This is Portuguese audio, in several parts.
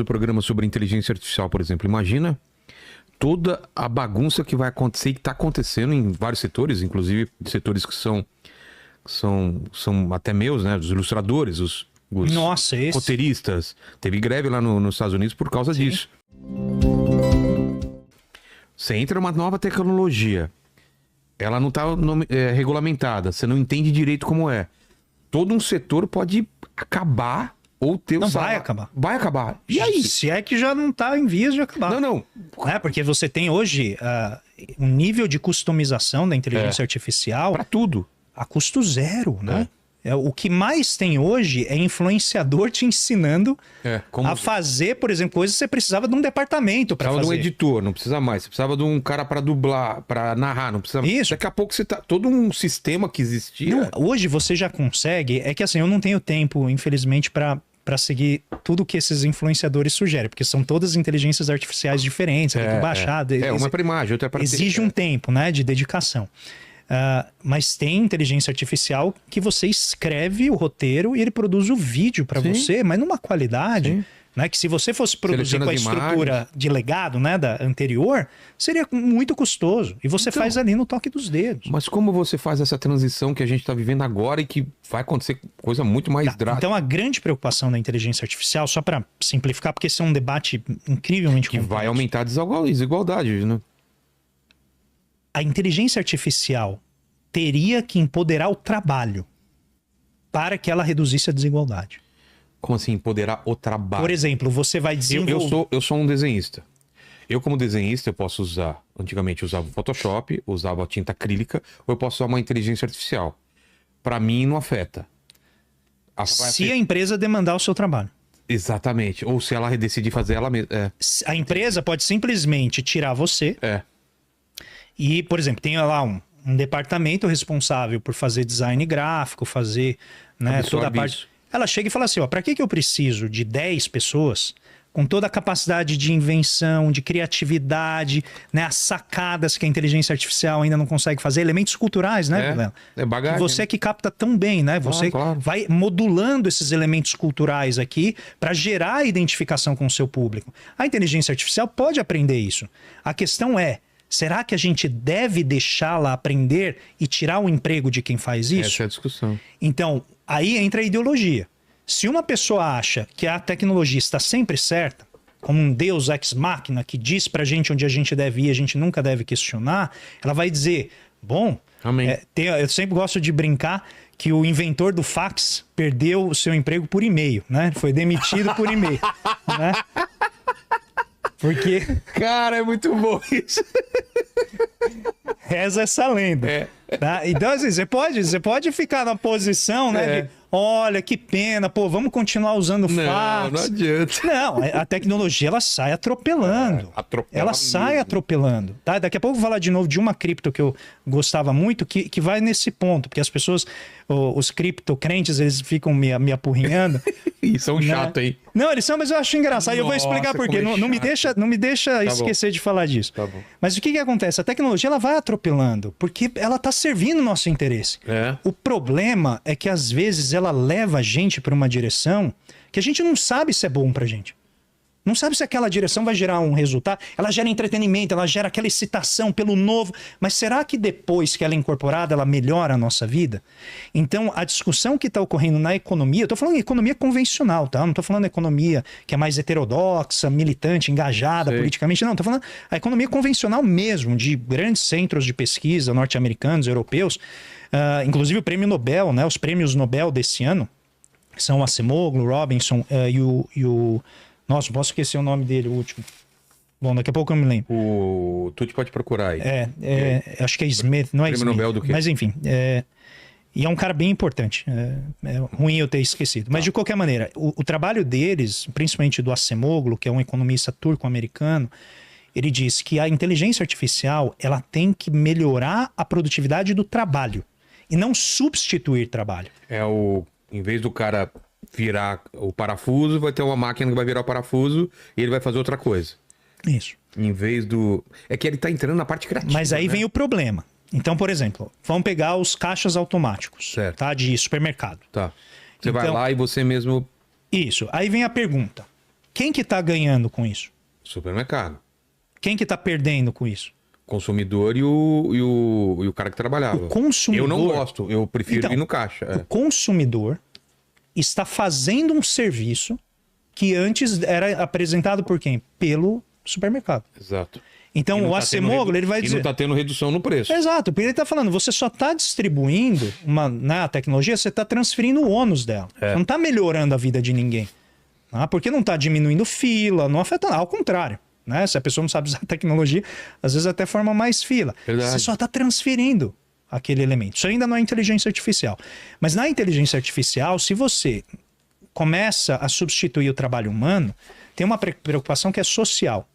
do programa sobre inteligência artificial, por exemplo. Imagina toda a bagunça que vai acontecer e que está acontecendo em vários setores, inclusive setores que são até meus, né? Os ilustradores, os Nossa, roteiristas. Teve greve lá nos Estados Unidos por causa disso. Você entra numa nova tecnologia, ela não está regulamentada, você não entende direito como é. Todo um setor pode acabar ou ter Não vai acabar. Vai acabar. E aí? Se é que já não está em vias de acabar. Não. Porque você tem hoje um nível de customização da inteligência artificial para tudo. A custo zero, né? O que mais tem hoje é influenciador te ensinando a fazer, por exemplo, coisas que você precisava de um departamento para fazer. Precisava de um editor, não precisa mais. Você precisava de um cara para dublar, para narrar, não precisa. Isso. Daqui a pouco você tá todo um sistema que existia. Não, hoje você já consegue. É que assim, eu não tenho tempo, infelizmente, para seguir tudo que esses influenciadores sugerem, porque são todas inteligências artificiais diferentes, tem que baixar. Uma para imagem, outra para exige um tempo, né, de dedicação. Mas tem inteligência artificial que você escreve o roteiro e ele produz o vídeo para você, mas numa qualidade, né, que se você fosse produzir com a estrutura de legado, né, da anterior, seria muito custoso. E você faz ali no toque dos dedos. Mas como você faz essa transição que a gente está vivendo agora e que vai acontecer coisa muito mais drástica? Então a grande preocupação da inteligência artificial, só para simplificar, porque esse é um debate incrivelmente complexo. Que vai aumentar a desigualdade, né? A inteligência artificial teria que empoderar o trabalho para que ela reduzisse a desigualdade. Como assim, empoderar o trabalho? Por exemplo, você vai desenvolver... Eu sou um desenhista. Eu, como desenhista, eu posso usar... Antigamente eu usava o Photoshop, usava a tinta acrílica, ou eu posso usar uma inteligência artificial. Para mim, não afeta. Se a empresa demandar o seu trabalho. Exatamente. Ou se ela decidir fazer ela mesma. A empresa pode simplesmente tirar você... E, por exemplo, tem lá um departamento responsável por fazer design gráfico, fazer toda a parte... Ela chega e fala assim, para que eu preciso de 10 pessoas com toda a capacidade de invenção, de criatividade, né, as sacadas que a inteligência artificial ainda não consegue fazer, elementos culturais, né? É bagagem. Você que capta tão bem, né? Você vai modulando esses elementos culturais aqui para gerar a identificação com o seu público. A inteligência artificial pode aprender isso. A questão é, será que a gente deve deixá-la aprender e tirar o emprego de quem faz isso? Essa é a discussão. Então, aí entra a ideologia. Se uma pessoa acha que a tecnologia está sempre certa, como um Deus ex machina que diz pra gente onde a gente deve ir, a gente nunca deve questionar, ela vai dizer, bom, eu sempre gosto de brincar que o inventor do fax perdeu o seu emprego por e-mail, né? Foi demitido por e-mail, né? Porque... Cara, é muito bom isso. Reza essa lenda. Tá? Então, assim, você pode ficar na posição, né? De, olha, que pena, vamos continuar usando fax. Não adianta. Não, a tecnologia, ela sai atropelando. Ela sai atropelando. Tá? Daqui a pouco eu vou falar de novo de uma cripto que eu gostava muito, que vai nesse ponto, porque as pessoas, os criptocrentes, eles ficam me apurrinhando. E são chatos aí. Não, eles são, mas eu acho engraçado. Eu vou explicar por quê. Não me deixa esquecer de falar disso. Tá bom. Mas o que acontece? A tecnologia, ela vai atropelando, porque ela está servindo o nosso interesse. O problema é que, às vezes, ela leva a gente para uma direção que a gente não sabe se é bom pra gente. Não sabe se aquela direção vai gerar um resultado. Ela gera entretenimento, ela gera aquela excitação pelo novo. Mas será que depois que ela é incorporada, ela melhora a nossa vida? Então, a discussão que está ocorrendo na economia... Eu estou falando de economia convencional, tá? Não estou falando de economia que é mais heterodoxa, militante, engajada politicamente. Não, estou falando a economia convencional mesmo, de grandes centros de pesquisa norte-americanos, europeus. Inclusive o prêmio Nobel, né? Os prêmios Nobel desse ano são o Acemoglu, o Robinson e o... Nossa, posso esquecer o nome dele, o último. Bom, daqui a pouco eu me lembro. O Tuti pode procurar aí. Acho que é Smith, não é Prêmio Smith. Nobel do quê? Mas enfim, e é um cara bem importante. É ruim eu ter esquecido. Mas de qualquer maneira, o trabalho deles, principalmente do Acemoglu, que é um economista turco-americano, ele diz que a inteligência artificial ela tem que melhorar a produtividade do trabalho e não substituir trabalho. Em vez do cara virar o parafuso, vai ter uma máquina que vai virar o parafuso e ele vai fazer outra coisa. Isso. Em vez do... É que ele tá entrando na parte criativa. Mas aí vem o problema. Então, por exemplo, vamos pegar os caixas automáticos, tá? De supermercado. Tá. Você vai lá e você mesmo... Isso. Aí vem a pergunta. Quem que tá ganhando com isso? Supermercado. Quem que tá perdendo com isso? Consumidor e o cara que trabalhava. O consumidor... Eu não gosto, eu prefiro ir no caixa. O consumidor está fazendo um serviço que antes era apresentado por quem? Pelo supermercado. Exato. Então o Acemoglu, ele vai dizer... E não tá tendo redução no preço. Exato, porque ele tá falando, você só tá distribuindo a tecnologia, você tá transferindo o ônus dela. Você não tá melhorando a vida de ninguém. Porque não tá diminuindo fila, não afeta nada, ao contrário. Né? Se a pessoa não sabe usar a tecnologia, às vezes até forma mais fila. Verdade. Você só tá transferindo aquele elemento. Isso ainda não é inteligência artificial. Mas na inteligência artificial, se você começa a substituir o trabalho humano, tem uma preocupação que é social.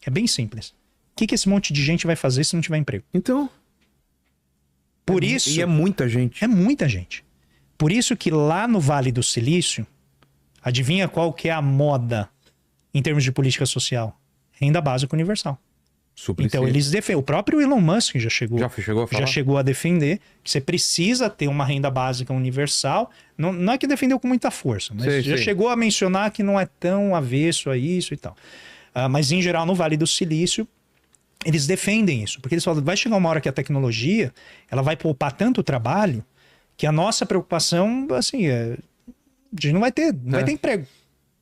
É bem simples. O que esse monte de gente vai fazer se não tiver emprego? Então. Por isso. E é muita gente. É muita gente. Por isso que lá no Vale do Silício, adivinha qual que é a moda em termos de política social? Renda básica universal. Então eles defendem. O próprio Elon Musk já chegou a falar? Já chegou a defender que você precisa ter uma renda básica universal. Não é que defendeu com muita força, mas já chegou a mencionar que não é tão avesso a isso e tal. Mas em geral no Vale do Silício eles defendem isso, porque eles falam, vai chegar uma hora que a tecnologia ela vai poupar tanto trabalho que a nossa preocupação, assim, a gente não vai ter emprego.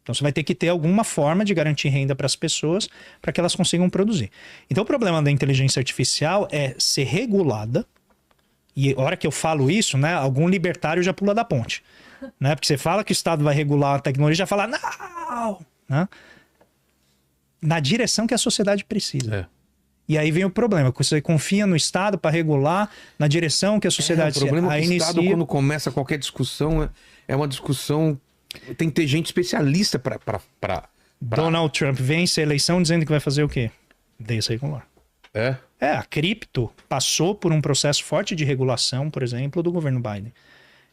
Então você vai ter que ter alguma forma de garantir renda para as pessoas para que elas consigam produzir. Então o problema da inteligência artificial é ser regulada, e a hora que eu falo isso, né, algum libertário já pula da ponte. Né? Porque você fala que o Estado vai regular a tecnologia, já fala, não! Né? Na direção que a sociedade precisa. E aí vem o problema, que você confia no Estado para regular na direção que a sociedade... O problema é que o Estado, quando começa qualquer discussão, é uma discussão... Tem que ter gente especialista para... Donald Trump vence a eleição dizendo que vai fazer o quê? Desregular. A cripto passou por um processo forte de regulação, por exemplo, do governo Biden.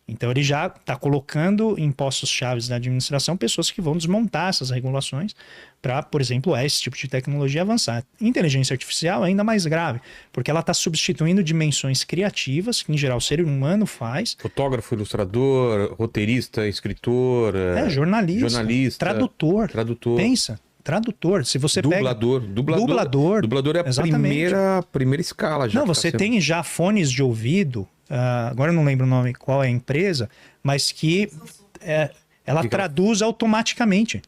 Então ele já está colocando em postos chaves da administração pessoas que vão desmontar essas regulações para, por exemplo, esse tipo de tecnologia avançar. Inteligência artificial é ainda mais grave, porque ela está substituindo dimensões criativas, que em geral o ser humano faz. Fotógrafo, ilustrador, roteirista, escritor... jornalista, tradutor. Pensa. Tradutor, se você dublador. pega... Dublador é a primeira escala. Já você tem já fones de ouvido, agora eu não lembro o nome, qual é a empresa, mas que ela traduz automaticamente.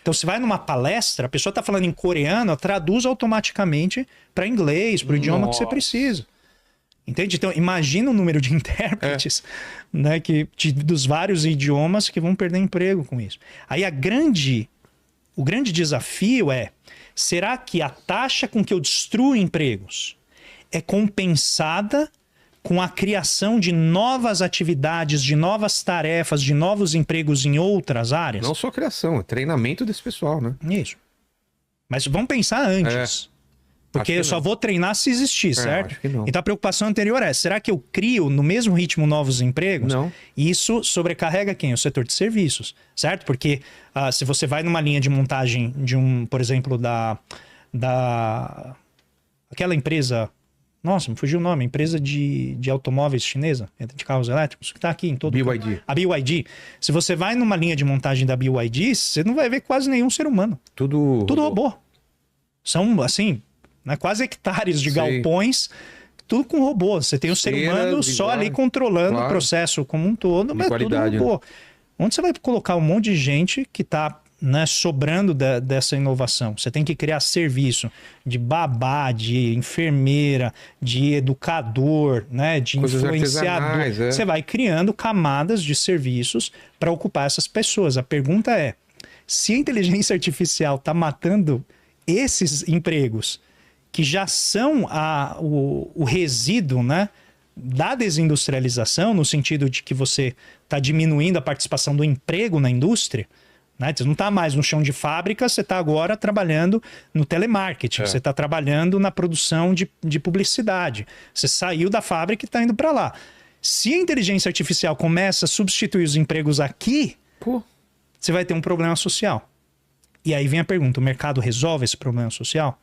Então, se vai numa palestra, a pessoa está falando em coreano, ela traduz automaticamente para inglês, para o idioma que você precisa. Entende? Então, imagina o número de intérpretes né, dos vários idiomas que vão perder emprego com isso. Aí o grande desafio é, será que a taxa com que eu destruo empregos é compensada com a criação de novas atividades, de novas tarefas, de novos empregos em outras áreas? Não só criação, é treinamento desse pessoal, né? Isso. Mas vamos pensar antes. Porque eu só vou treinar se existir, certo? Acho que não. Então a preocupação anterior é, será que eu crio no mesmo ritmo novos empregos? Não. E isso sobrecarrega quem? O setor de serviços, certo? Porque se você vai numa linha de montagem de por exemplo, aquela empresa, nossa, me fugiu o nome, empresa de automóveis chinesa, de carros elétricos, que está aqui em todo BYD. A BYD. Se você vai numa linha de montagem da BYD, você não vai ver quase nenhum ser humano. Tudo robô. São, assim... quase hectares de galpões, tudo com robô. Você tem o ser humano só ali controlando o processo como um todo, mas tudo robô. Onde você vai colocar um monte de gente que está sobrando dessa inovação? Você tem que criar serviço de babá, de enfermeira, de educador, de influenciador. Você vai criando camadas de serviços para ocupar essas pessoas. A pergunta é, se a inteligência artificial está matando esses empregos que já são o resíduo da desindustrialização, no sentido de que você está diminuindo a participação do emprego na indústria, Você não está mais no chão de fábrica, você está agora trabalhando no telemarketing, você está trabalhando na produção de publicidade. Você saiu da fábrica e está indo para lá. Se a inteligência artificial começa a substituir os empregos aqui, você vai ter um problema social. E aí vem a pergunta, o mercado resolve esse problema social?